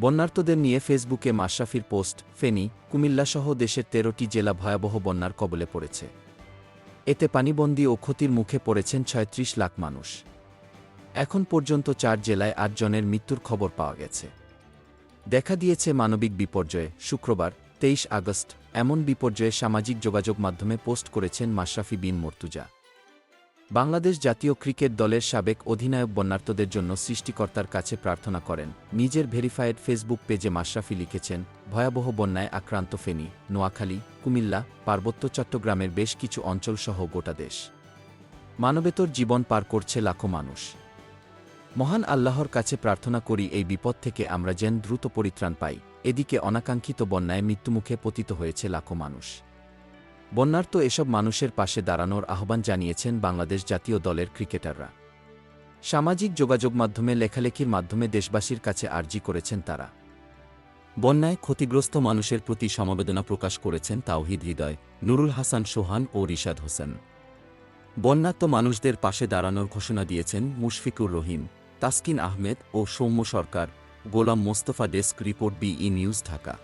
বন্যার্তদের নিয়ে ফেসবুকে মাশরাফির পোস্ট। ফেনী, কুমিল্লাসহ দেশের ১৩টি জেলা ভয়াবহ বন্যার কবলে পড়েছে। এতে পানিবন্দী ও ক্ষতির মুখে পড়েছেন ৩৬ লাখ মানুষ। এখন পর্যন্ত ৪ জেলায় ৮ জনের মৃত্যুর খবর পাওয়া গেছে। দেখা দিয়েছে মানবিক বিপর্যয়ে। শুক্রবার ২৩ আগস্ট এমন বিপর্যয়ে সামাজিক যোগাযোগ মাধ্যমে পোস্ট করেছেন মাশরাফি বিন মর্তুজা। বাংলাদেশ জাতীয় ক্রিকেট দলের সাবেক অধিনায়ক বন্যার্তদের জন্য সৃষ্টিকর্তার কাছে প্রার্থনা করেন। নিজের ভেরিফায়েড ফেসবুক পেজে মাশরাফি লিখেছেন, ভয়াবহ বন্যায় আক্রান্ত ফেনী, নোয়াখালী, কুমিল্লা, পার্বত্য চট্টগ্রামের বেশ কিছু অঞ্চলসহ গোটা দেশ। মানবেতর জীবন পার করছে লাখো মানুষ। মহান আল্লাহর কাছে প্রার্থনা করি এই বিপদ থেকে আমরা যেন দ্রুত পরিত্রাণ পাই। এদিকে অনাকাঙ্ক্ষিত বন্যায় মৃত্যুমুখে পতিত হয়েছে লাখো মানুষ। বন্যার্ত এসব মানুষের পাশে দাঁড়ানোর আহ্বান জানিয়েছেন বাংলাদেশ জাতীয় দলের ক্রিকেটাররা। সামাজিক যোগাযোগ মাধ্যমে লেখালেখির মাধ্যমে দেশবাসীর কাছে আর্জি করেছেন তারা। বন্যায় ক্ষতিগ্রস্ত মানুষের প্রতি সমবেদনা প্রকাশ করেছেন তাওহিদ হৃদয়, নুরুল হাসান সোহান ও রিশাদ হোসেন। বন্যার্ত মানুষদের পাশে দাঁড়ানোর ঘোষণা দিয়েছেন মুশফিকুর রহিম, তাসকিন আহমেদ ও Soumya Sarkar. Golam Mostafa, desk report, BE news, Dhaka.